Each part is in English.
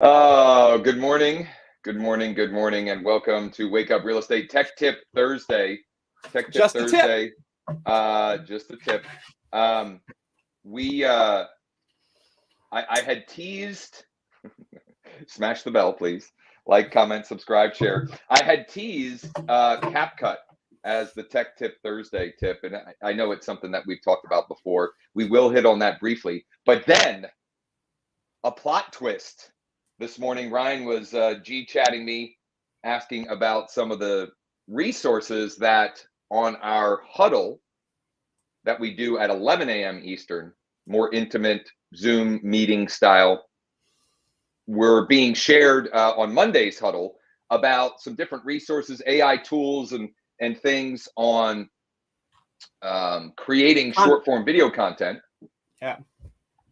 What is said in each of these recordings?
Oh, good morning. Good morning. Good morning. And welcome to Wake Up Real Estate Tech Tip Thursday. Tech Tip Just a tip. Thursday. Just a tip. Um, we I had teased, smash the bell, please. Like, comment, subscribe, share. I had teased CapCut as the Tech Tip Thursday tip. And I know it's something that we've talked about before. We will hit on that briefly. But then a plot twist. This morning, Ryan was G-chatting me, asking about some of the resources that on our huddle that we do at 11 a.m. Eastern, more intimate Zoom meeting style, were being shared on Monday's huddle about some different resources, AI tools, and things on creating short form video content. Yeah.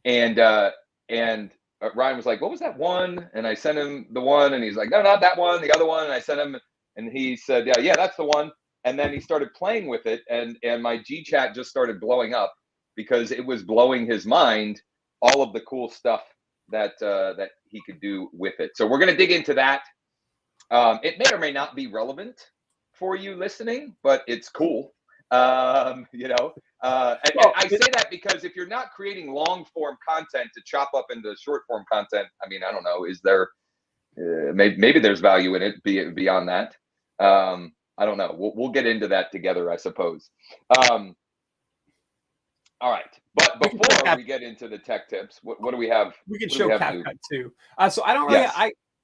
And Ryan was like, "What was that one?" And I sent him the one, and he's like, "No, not that one. The other one." And I sent him, and he said, "Yeah, that's the one." And then he started playing with it, and my G chat just started blowing up because it was blowing his mind, all of the cool stuff that he could do with it. So we're gonna dig into that. It may or may not be relevant for you listening, but it's cool. And I say that because if you're not creating long form content to chop up into short form content, I mean, I don't know, is there maybe there's value in it beyond that? I don't know. We'll get into that together, I suppose. All right, but before we get into the tech tips, what do we have? We can show CapCut too. So I don't Yes.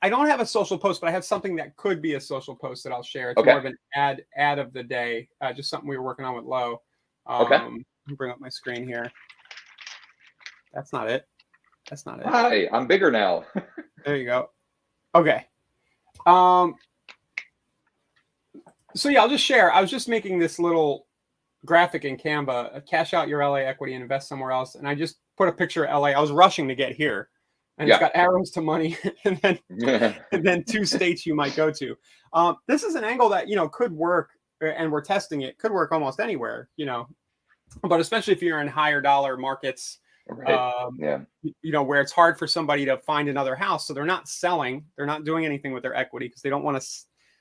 I don't have a social post, but I have something that could be a social post that I'll share. It's Okay. more of an ad of the day, just something we were working on with Lo. Okay. Let me bring up my screen here. That's not it. That's not it. Hi, I'm bigger now. There you go. Okay. So yeah, I'll just share. I was just making this little graphic in Canva, cash out your LA equity and invest somewhere else. And I just put a picture of LA. I was rushing to get here. And It's got arrows to money and then 2 states you might go to. This is an angle that, could work, and we're testing it, could work almost anywhere, but especially if you're in higher dollar markets, right. Where it's hard for somebody to find another house. So they're not selling, they're not doing anything with their equity because they don't want to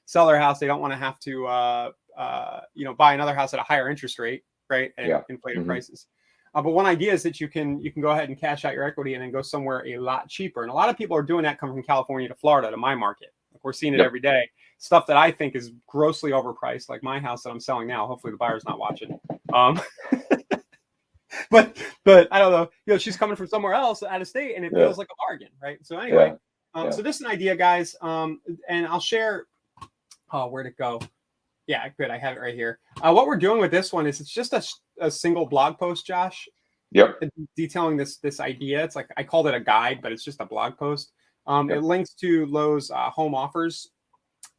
sell their house. They don't want to have to, buy another house at a higher interest rate, right? And inflated prices. But one idea is that you can go ahead and cash out your equity and then go somewhere a lot cheaper. And a lot of people are doing that coming from California to Florida to my market. Like we're seeing it every day. Stuff that I think is grossly overpriced, like my house that I'm selling now. Hopefully the buyer's not watching. But I don't know. She's coming from somewhere else out of state, and it feels like a bargain, right? So anyway, so this is an idea, guys. And I'll share. Oh, where'd it go? Yeah, good. I have it right here. What we're doing with this one is it's just a single blog post, Josh. Yep. Detailing this idea. It's like I called it a guide, but it's just a blog post. It links to Lowe's home offers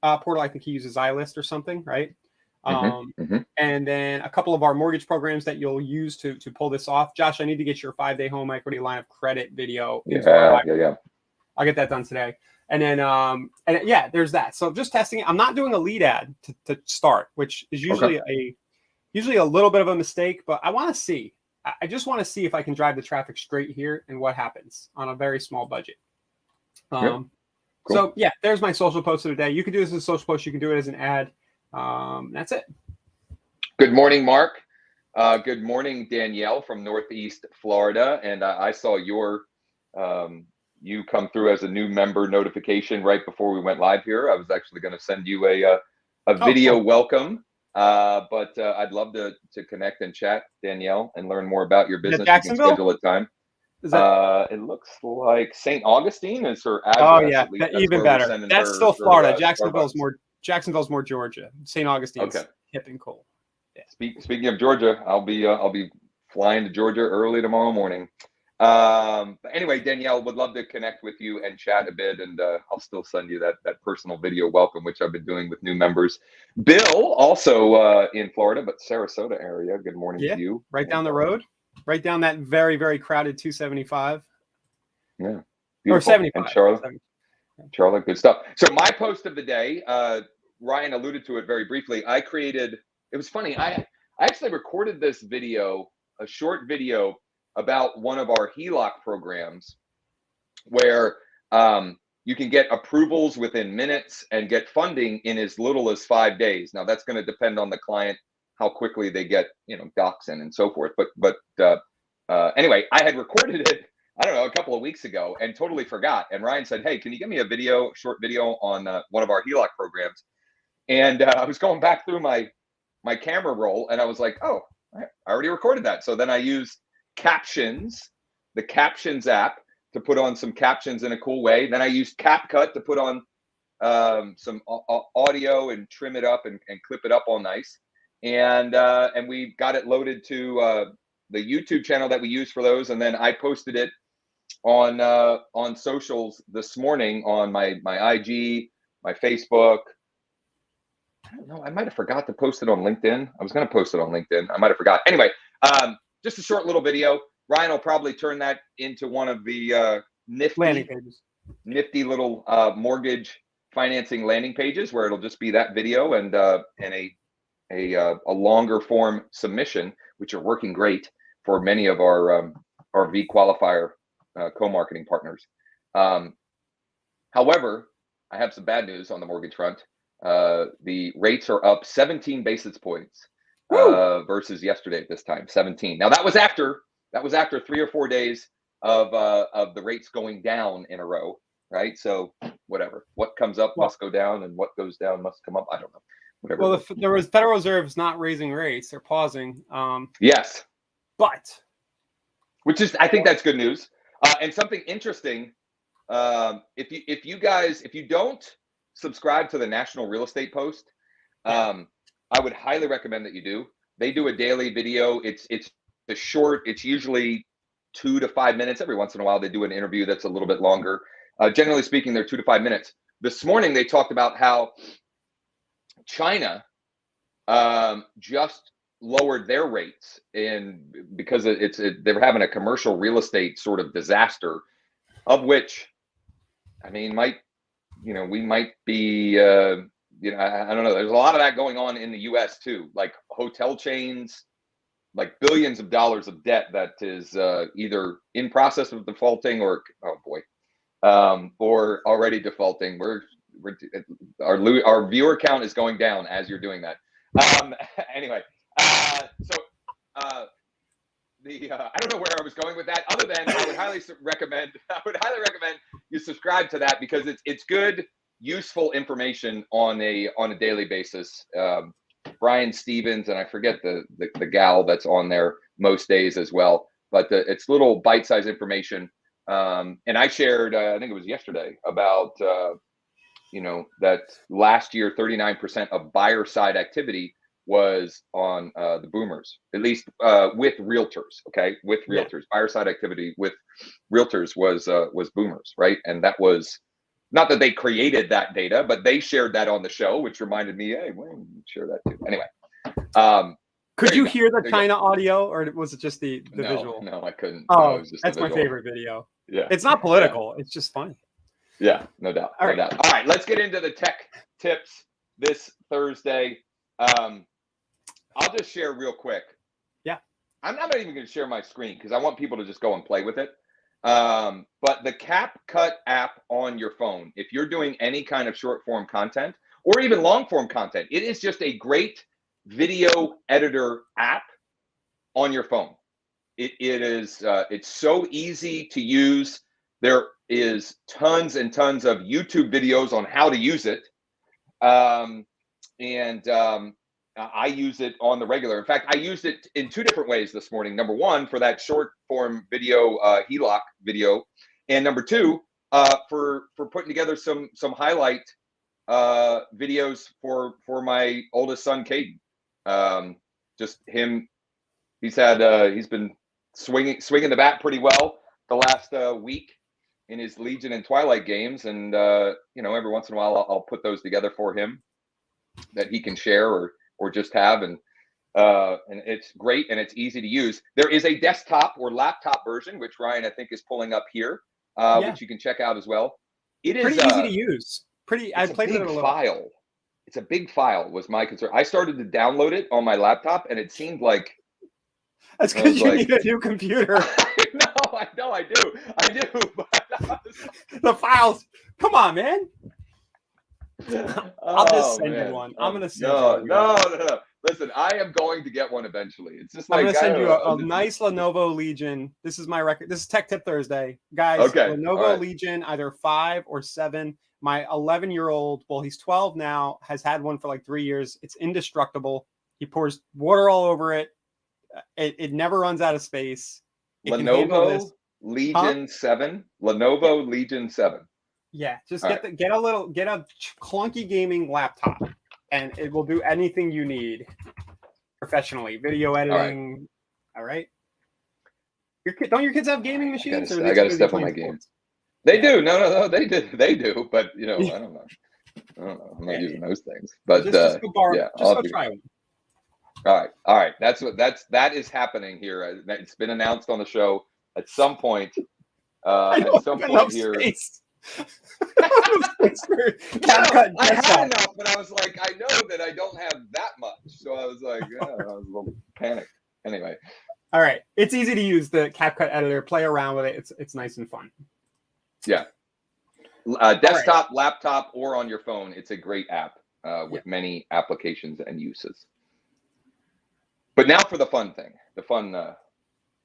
portal. I think he uses iList or something, right? And then a couple of our mortgage programs that you'll use to pull this off. Josh, I need to get your 5-day home equity line of credit video. I'll get that done today. And then, there's that. So just testing it. I'm not doing a lead ad to start, which is usually a little bit of a mistake, but I want to see. I just want to see if I can drive the traffic straight here and what happens on a very small budget. Cool. So yeah, there's my social post of the day. You can do this as a social post. You can do it as an ad. That's it. Good morning, Mark. Good morning, Danielle from Northeast Florida. And I saw your you come through as a new member notification right before we went live here. I was actually going to send you a video welcome, but I'd love to connect and chat, Danielle, and learn more about your business. You can schedule a time. It looks like St. Augustine is her address. Oh yeah, even better. That's still Florida. Jacksonville's more Georgia. St. Augustine's hip and cool. Yeah. Speaking of Georgia, I'll be flying to Georgia early tomorrow morning. But anyway, Danielle, would love to connect with you and chat a bit, and I'll still send you that personal video welcome, which I've been doing with new members. Bill, also in Florida, but Sarasota area. Good morning to you. Right down the road, right down that very, very crowded 275. Yeah, beautiful. Or 75. And Charlotte, good stuff. So my post of the day, Ryan alluded to it very briefly. It was funny. I actually recorded this video, a short video about one of our HELOC programs where you can get approvals within minutes and get funding in as little as 5 days. Now that's going to depend on the client, how quickly they get, docs in and so forth. But anyway, I had recorded it, I don't know, a couple of weeks ago and totally forgot. And Ryan said, "Hey, can you give me a short video on one of our HELOC programs?" And I was going back through my camera roll and I was like, "Oh, I already recorded that." So then I used Captions, the Captions app, to put on some captions in a cool way. Then I used CapCut to put on some audio and trim it up and clip it up all nice. And we got it loaded to the YouTube channel that we use for those. And then I posted it on socials this morning on my IG, my Facebook. I don't know. I might have forgot to post it on LinkedIn. I was going to post it on LinkedIn. I might have forgot. Anyway, just a short little video. Ryan will probably turn that into one of the nifty little mortgage financing landing pages where it'll just be that video and a longer form submission, which are working great for many of our V qualifier co-marketing partners. However, I have some bad news on the mortgage front. The rates are up 17 basis points versus yesterday at this time. 17. Now that was after 3 or 4 days of the rates going down in a row, right? So whatever, what comes up must go down, and what goes down must come up. I don't know. Whatever. Well, there was Federal Reserve's not raising rates; they're pausing. Yes, but I think that's good news. And something interesting, if you don't subscribe to the National Real Estate Post, I would highly recommend that you do. They do a daily video. It's short. It's usually 2 to 5 minutes. Every once in a while, they do an interview that's a little bit longer. Generally speaking, they're 2 to 5 minutes. This morning, they talked about how China just lowered their rates, and because they're having a commercial real estate sort of disaster, of which, I mean, we might be, I don't know. There's a lot of that going on in the U.S. too, like hotel chains, like billions of dollars of debt that is either in process of defaulting or already defaulting. Our viewer count is going down as you're doing that. Anyway, I don't know where I was going with that, other than I would highly recommend you subscribe to that, because it's good, useful information on a daily basis. Brian Stevens, and I forget the gal that's on there most days as well, but it's little bite-sized information. And I shared, I think it was yesterday, about that last year 39% of buyer side activity was on the boomers, at least with realtors. Okay, with realtors, buyer side activity with realtors was boomers, right? And that was not that they created that data, but they shared that on the show, which reminded me, hey, well, share that too. Anyway, could you hear the China audio, or was it just the visual? No, I couldn't. Oh, no, that's my favorite video. Yeah, it's not political. It's just funny. Yeah, no doubt. All right, let's get into the tech tips this Thursday. I'll just share real quick. Yeah. I'm not even going to share my screen because I want people to just go and play with it. But the CapCut app on your phone, if you're doing any kind of short form content or even long form content, it is just a great video editor app on your phone. It's so easy to use. There is tons and tons of YouTube videos on how to use it. I use it on the regular. In fact, I used it in 2 different ways this morning. Number one, for that short form video, HELOC video. And number two, for putting together some highlight videos for my oldest son, Caden. Just him, he's been swinging the bat pretty well the last week in his Legion and Twilight games. And, every once in a while I'll put those together for him that he can share or just have, and it's great and it's easy to use. There is a desktop or laptop version, which Ryan I think is pulling up here, which you can check out as well. It is pretty easy to use. I played with it a little. File. It's a big file. Was my concern. I started to download it on my laptop, and it seemed like that's because you need a new computer. No, I do. But The files. Come on, man. I'll just send man. you one. I'm gonna send you one. No. Listen, I am going to get one eventually. It's just like I'm gonna send you a nice Lenovo Legion. This is my record. This is Tech Tip Thursday, guys. Okay. Lenovo Legion, either 5 or 7. My 11-year-old, well, he's 12 now, has had one for like 3 years. It's indestructible. He pours water all over it. It never runs out of space. It Lenovo Legion 7. Lenovo Legion 7. Yeah, just get a clunky gaming laptop, and it will do anything you need professionally. Video editing. All right. Don't your kids have gaming machines? I got to step on my game. They do. No, they do. But I don't know. I'm not using those things. But just go borrow. Just go try one. All right. That is happening here. It's been announced on the show at some point. At some point here. CapCut I had enough, but I was like, I know that I don't have that much, so I was like, I was a little panicked. Anyway. All right, it's easy to use the CapCut editor. Play around with it. It's nice and fun. Yeah. Desktop, laptop, or on your phone. It's a great app with many applications and uses. But now for the fun thing. The fun.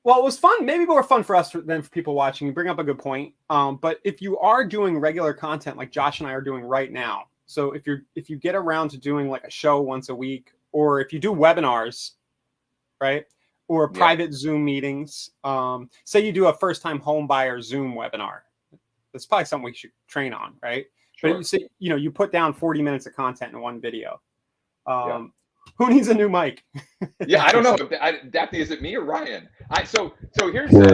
Well, it was fun. Maybe more fun for us than for people watching. You bring up a good point. But if you are doing regular content like Josh and I are doing right now, so if you get around to doing like a show once a week, or if you do webinars, right, or private Zoom meetings, say you do a first-time home buyer Zoom webinar, that's probably something we should train on, right? Sure. But you say, you put down 40 minutes of content in one video. Who needs a new mic? Yeah, I don't know. Daphne, is it me or Ryan? So here's so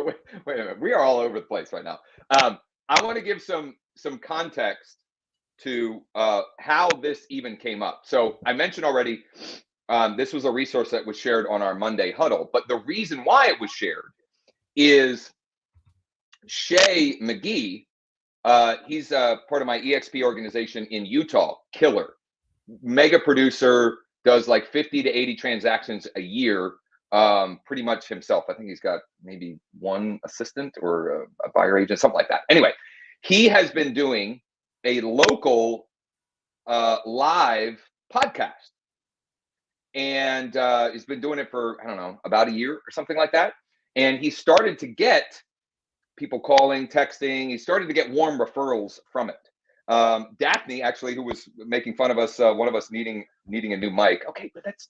wait a minute. We are all over the place right now. I want to give some context to how this even came up. So I mentioned already, this was a resource that was shared on our Monday huddle. But the reason why it was shared is Shay McGee. He's part of my EXP organization in Utah. Killer, mega producer, does like 50 to 80 transactions a year, pretty much himself. I think he's got maybe one assistant or a buyer agent, something like that. Anyway, he has been doing a local live podcast, and he's been doing it for, I don't know, about a year or something like that. And he started to get people calling, texting. He started to get warm referrals from it. Daphne, actually, who was making fun of us, one of us needing a new mic. Okay, but that's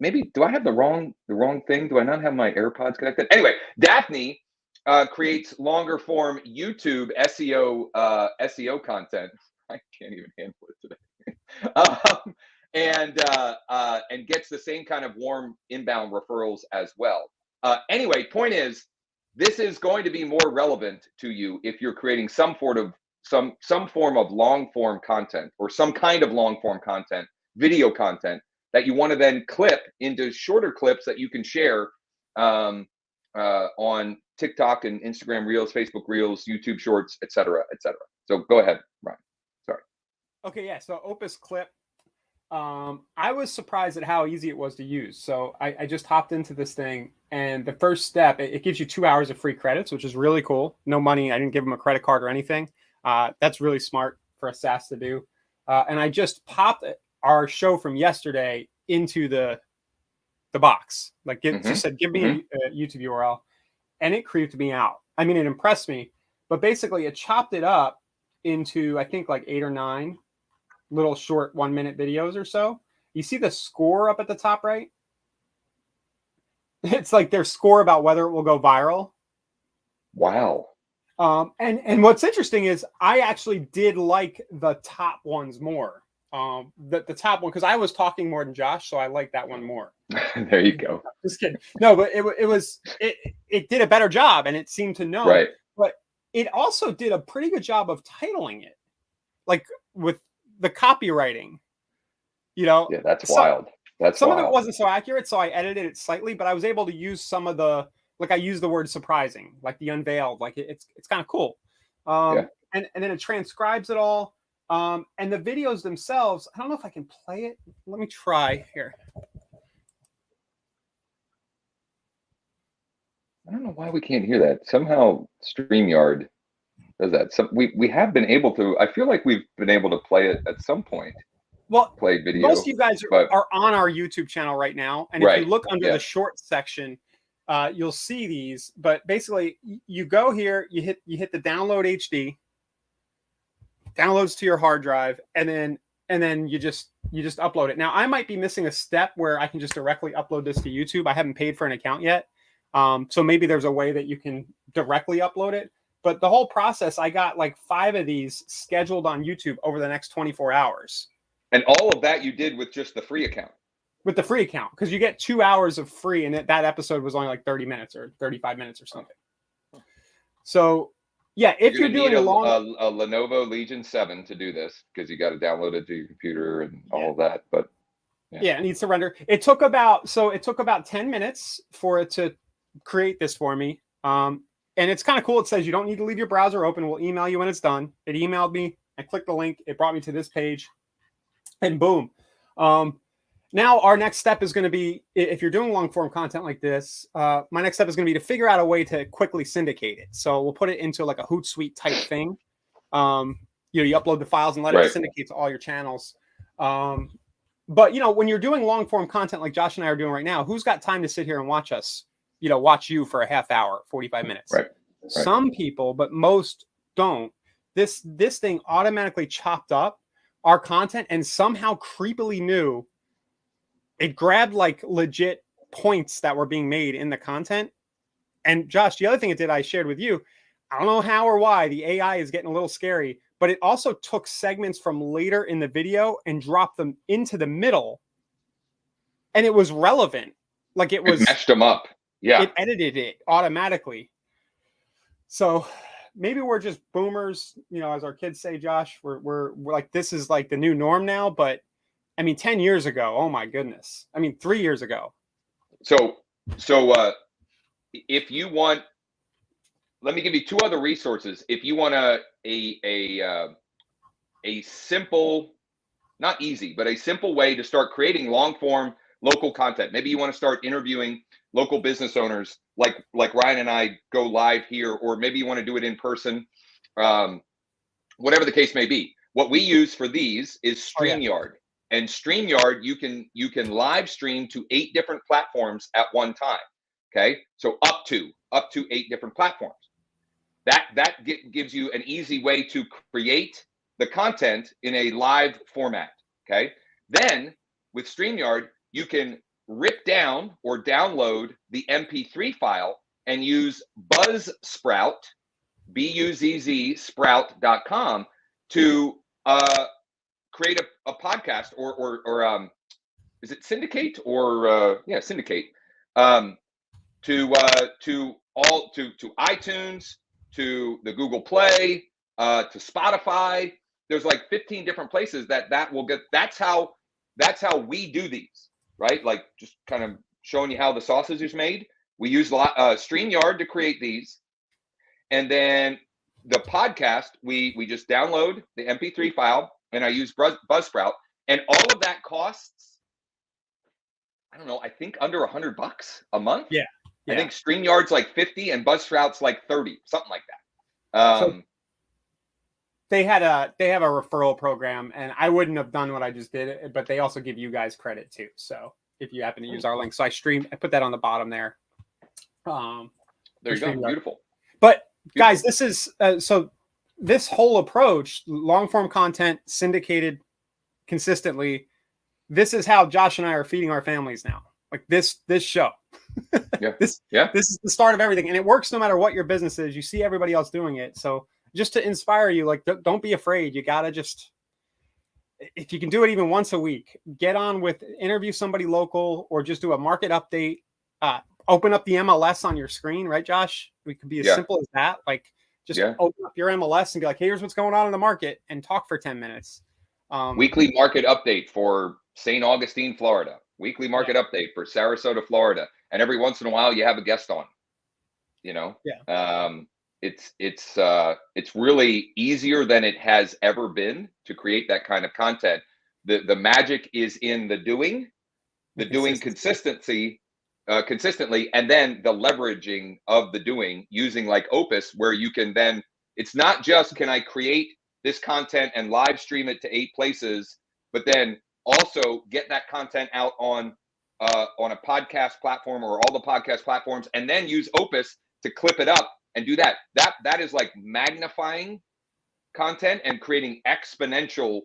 maybe. Do I have the wrong thing? Do I not have my AirPods connected? Anyway, Daphne creates longer form YouTube SEO content. I can't even handle it today. And gets the same kind of warm inbound referrals as well. Anyway, point is, this is going to be more relevant to you if you're creating some form of long form content, or some kind of long form content, video content that you want to then clip into shorter clips that you can share on TikTok and Instagram Reels, Facebook Reels, YouTube Shorts, etc., etc. So go ahead, Ryan. Sorry. Okay, yeah. So Opus Clip. I was surprised at how easy it was to use. So I just hopped into this thing, and the first step, it gives you 2 hours of free credits, which is really cool. No money. I didn't give them a credit card or anything. That's really smart for a SaaS to do. And I just popped our show from yesterday into the box. Like, just said, give me a YouTube URL, and it creeped me out. I mean, it impressed me, but basically it chopped it up into, I think, like 8 or 9 little short 1-minute videos or so. You see the score up at the top right? It's like their score about whether it will go viral. Wow. And what's interesting is I actually did like the top ones more. The top one, because I was talking more than Josh, so I like that one more. There you go. Just kidding. No, but it did a better job, and it seemed to know. Right. But it also did a pretty good job of titling it, like with the copywriting. Yeah, that's wild. Some of it wasn't so accurate, so I edited it slightly, but I was able to use some of the, like I used the word surprising, like the unveiled, like it's kind of cool. And then it transcribes it all. And the videos themselves, I don't know if I can play it. Let me try here. I don't know why we can't hear that. Somehow StreamYard does that. We have been able to. I feel like we've been able to play it at some point. Well, Play video. most of you guys but are on our YouTube channel right now, and if right. you look under the short section, you'll see these. But basically, you go here, you hit the download HD, downloads to your hard drive, and then you just upload it. Now, I might be missing a step where I can just directly upload this to YouTube. I haven't paid for an account yet, so maybe there's a way that you can directly upload it. But the whole process, I got like 5 of these scheduled on YouTube over the next 24 hours. And all of that you did with just the free account. With the free account, because you get 2 hours of free, and that episode was only like 30 minutes or 35 minutes or something. So, yeah, if you're doing a Lenovo Legion 7 to do this, because you got to download it to your computer and all of that. But yeah, it needs to render. It took about 10 minutes for it to create this for me. And it's kind of cool. It says you don't need to leave your browser open. We'll email you when it's done. It emailed me. I clicked the link. It brought me to this page. And boom. Now our next step is going to be, if you're doing long form content like this, my next step is going to be to figure out a way to quickly syndicate it. So we'll put it into like a Hootsuite type thing. You upload the files and let it syndicate to all your channels. But when you're doing long form content like Josh and I are doing right now, who's got time to sit here and watch us, watch you for a half hour, 45 minutes? Right. Some people, but most don't. This thing automatically chopped up our content and somehow creepily knew it grabbed like legit points that were being made in the content. And Josh, the other thing it did, I shared with you, I don't know how or why the AI is getting a little scary, but it also took segments from later in the video and dropped them into the middle. And it was relevant. Like it meshed them up. Yeah. It edited it automatically. So maybe we're just boomers, as our kids say, Josh, we're like, this is like the new norm now. But I mean, 10 years ago, oh my goodness. I mean, 3 years ago. So if you want, let me give you 2 other resources. If you want a simple, not easy, but a simple way to start creating long form local content. Maybe you want to start interviewing local business owners like Ryan and I go live here, or maybe you want to do it in person, whatever the case may be. What we use for these is StreamYard. And StreamYard, you can live stream to 8 different platforms at one time. Okay, so up to 8 different platforms. That gives you an easy way to create the content in a live format. Okay, then with StreamYard, you can rip down or download the MP3 file and use Buzzsprout, BUZZ sprout.com to create a podcast or is it syndicate or syndicate to iTunes, to the Google Play, to Spotify. There's like 15 different places that will get. That's how we do these, right? Like just kind of showing you how the sausage is made. We use StreamYard to create these, and then the podcast we just download the MP3 file, and I use Buzzsprout, and all of that costs, I don't know, I think under $100 a month. Yeah. I think StreamYard's like 50 and Buzzsprout's like 30, something like that. So they have a referral program, and I wouldn't have done what I just did, but they also give you guys credit too. So if you happen to use our link, so I put that on the bottom there. There you go. Beautiful. But guys, this is so this whole approach, long form content syndicated consistently. This is how Josh and I are feeding our families now. Like this show. This is the start of everything, and it works no matter what your business is. You see everybody else doing it, so just to inspire you, like don't be afraid. You gotta just, if you can do it even once a week, get on with interview somebody local, or just do a market update. Open up the MLS on your screen, right, Josh? It could be as simple as that. Like just open up your MLS and be like, hey, here's what's going on in the market, and talk for 10 minutes. Weekly market update for St. Augustine, Florida. Weekly market update for Sarasota, Florida. And every once in a while you have a guest on, it's really easier than it has ever been to create that kind of content. The magic is in the doing consistency. consistently, and then the leveraging of the doing using like Opus, where you can then, it's not just can I create this content and live stream it to 8 places, but then also get that content out on a podcast platform or all the podcast platforms, and then use Opus to clip it up and do that. That is like magnifying content and creating exponential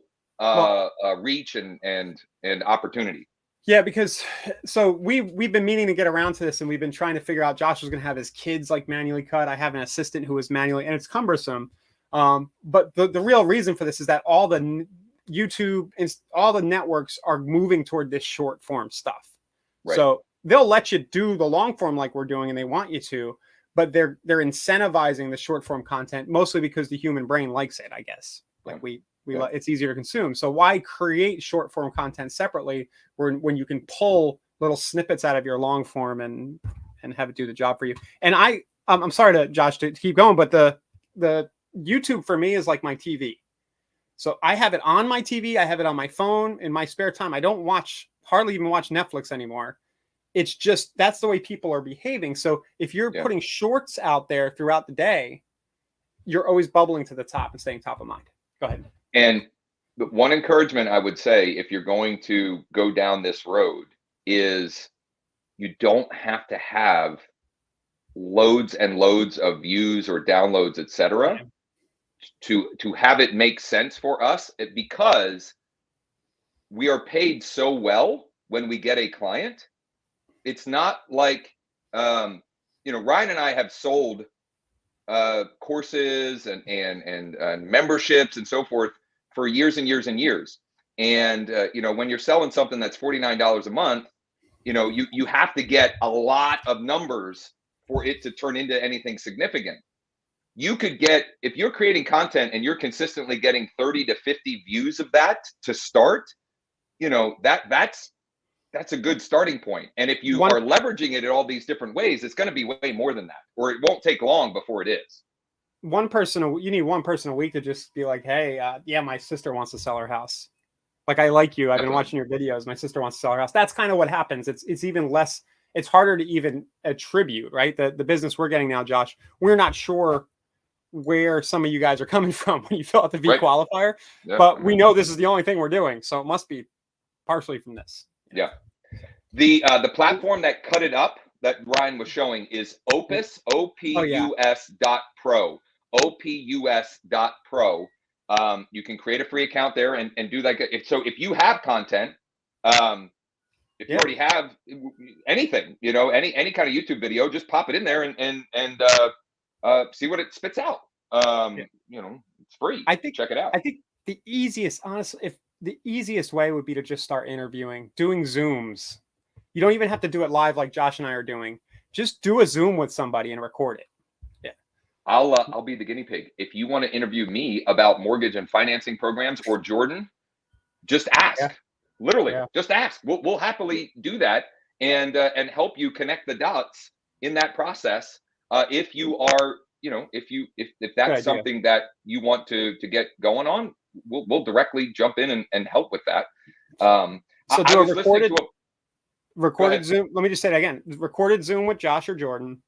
reach and opportunity. Yeah, because so we've been meaning to get around to this, and we've been trying to figure out. Josh was going to have his kids like manually cut. I have an assistant who is manually, and it's cumbersome. But the real reason for this is that all the YouTube and all the networks are moving toward this short form stuff. Right. So they'll let you do the long form like we're doing, and they want you to, but they're incentivizing the short form content mostly because the human brain likes it, I guess. Like it's easier to consume. So why create short form content separately when you can pull little snippets out of your long form and have it do the job for you? And I'm sorry to Josh to keep going, but the YouTube for me is like my TV. So I have it on my TV. I have it on my phone in my spare time. I don't hardly even watch Netflix anymore. It's just, that's the way people are behaving. So if you're putting shorts out there throughout the day, you're always bubbling to the top and staying top of mind. Go ahead. And the one encouragement I would say, if you're going to go down this road, is you don't have to have loads and loads of views or downloads, etc., to have it make sense for us, because we are paid so well when we get a client. It's not like Ryan and I have sold courses and memberships and so forth for years and years and years. And when you're selling something that's $49 a month, you have to get a lot of numbers for it to turn into anything significant. You could get, if you're creating content and you're consistently getting 30 to 50 views of that to start, that's a good starting point. And if you are leveraging it in all these different ways, it's going to be way more than that, or it won't take long before it is. You need one person a week to just be like, hey, my sister wants to sell her house. Like, I like you. I've been watching your videos. My sister wants to sell her house. That's kind of what happens. It's even less, it's harder to even attribute, right? The business we're getting now, Josh, we're not sure where some of you guys are coming from when you fill out the V qualifier, but we know this is the only thing we're doing. So it must be partially from this. Yeah. The platform that cut it up that Ryan was showing is Opus, OPUS.pro, OPUS.pro. You can create a free account there and do that. If you have content, if you already have anything, any kind of YouTube video, just pop it in there and see what it spits out. It's free. Check it out. I think the easiest, honestly, the easiest way would be to just start interviewing, doing Zooms. You don't even have to do it live like Josh and I are doing. Just do a Zoom with somebody and record it. Yeah. I'll be the guinea pig. If you want to interview me about mortgage and financing programs, or Jordan, just ask. Yeah. Literally, just ask. We'll happily do that and help you connect the dots in that process. If you are, if that's something that you want to get going on, we'll directly jump in and help with that. So do a recorded Zoom. Let me just say that again. Recorded Zoom with Josh or Jordan,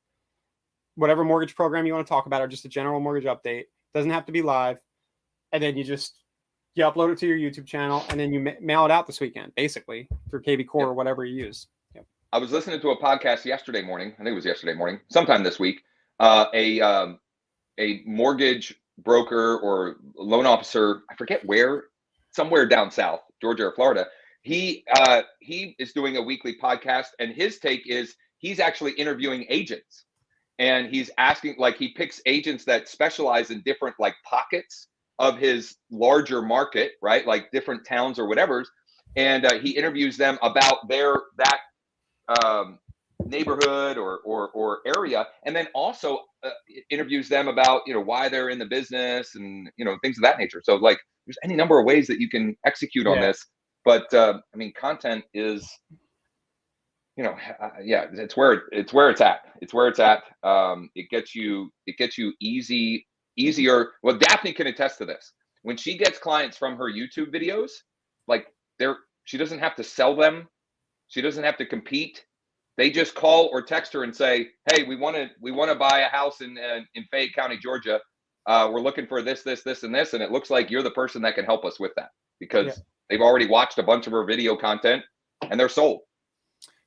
whatever mortgage program you want to talk about, or just a general mortgage update. Doesn't have to be live. And then you upload it to your YouTube channel, and then you mail it out this weekend, basically, through KB Core or whatever you use. Yep. I was listening to a podcast yesterday morning. I think it was yesterday morning, sometime this week. A mortgage broker or loan officer, I forget where, somewhere down south, Georgia or Florida. He is doing a weekly podcast, and his take is he's actually interviewing agents, and he's asking, like, he picks agents that specialize in different like pockets of his larger market, right? Like different towns or whatever. And he interviews them about that neighborhood or area. And then also interviews them about, why they're in the business and, things of that nature. So like there's any number of ways that you can execute on this. But content is, it's where it's at. It's where it's at. It gets you easier. Well, Daphne can attest to this. When she gets clients from her YouTube videos, like she doesn't have to sell them. She doesn't have to compete. they just call or text her and say, hey, we want to buy a house in Fayette County, Georgia. We're looking for this, this, this, and this. And it looks like you're the person that can help us with that, because they've already watched a bunch of her video content and they're sold.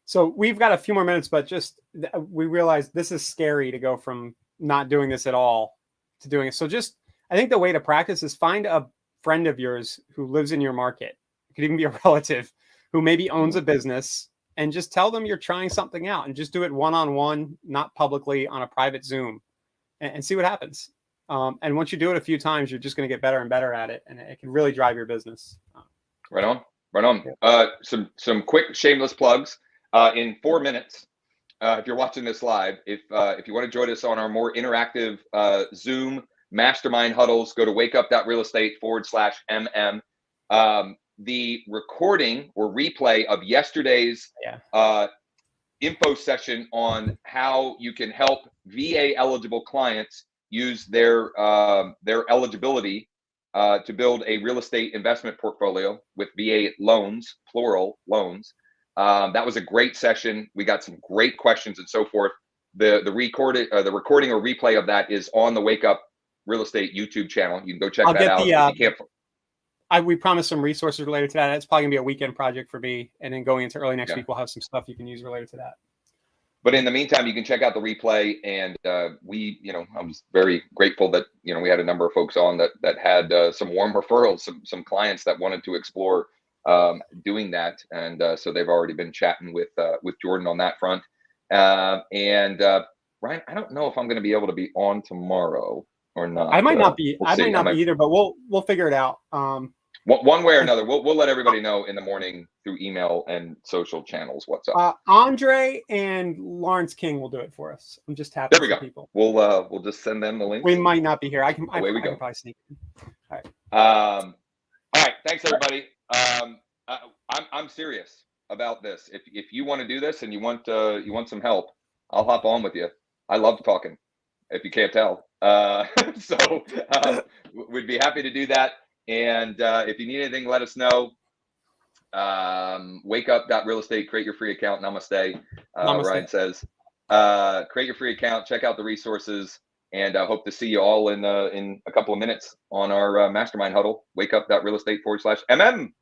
So we've got a few more minutes, but just we realize this is scary to go from not doing this at all to doing it. So just, I think the way to practice is find a friend of yours who lives in your market. It could even be a relative who maybe owns a business, and just tell them you're trying something out, and just do it one-on-one, not publicly, on a private Zoom, and see what happens. And once you do it a few times, you're just going to get better and better at it, and it can really drive your business. Right on, right on. Some quick shameless plugs. In 4 minutes, if you're watching this live, if you want to join us on our more interactive Zoom mastermind huddles, go to wakeup.realestate/MM. The recording or replay of yesterday's info session on how you can help VA eligible clients use their eligibility to build a real estate investment portfolio with VA loans, plural loans. That was a great session. We got some great questions and so forth. The recording or replay of that is on the Wake Up Real Estate YouTube channel. You can go check that out. We promised some resources related to that. It's probably gonna be a weekend project for me, and then going into early next week, we'll have some stuff you can use related to that. But in the meantime, you can check out the replay, and I was very grateful that we had a number of folks on that had some warm referrals, some clients that wanted to explore doing that, and so they've already been chatting with Jordan on that front. And Ryan, I don't know if I'm going to be able to be on tomorrow or not. I might not be. I might not be either, but we'll figure it out. One way or another, we'll let everybody know in the morning through email and social channels what's up. Andre and Lawrence King will do it for us. I'm just happy. There we go. People. We'll just send them the link. We might not be here. I can we go. Probably sneak in. All right. All right. Thanks, everybody. I'm serious about this. If you want to do this and you want some help, I'll hop on with you. I love talking, if you can't tell. So we'd be happy to do that. And if you need anything, let us know. Wakeup.realestate, create your free account. Namaste. Ryan says, create your free account, check out the resources, and I hope to see you all in a couple of minutes on our mastermind huddle, wakeup.realestate/MM.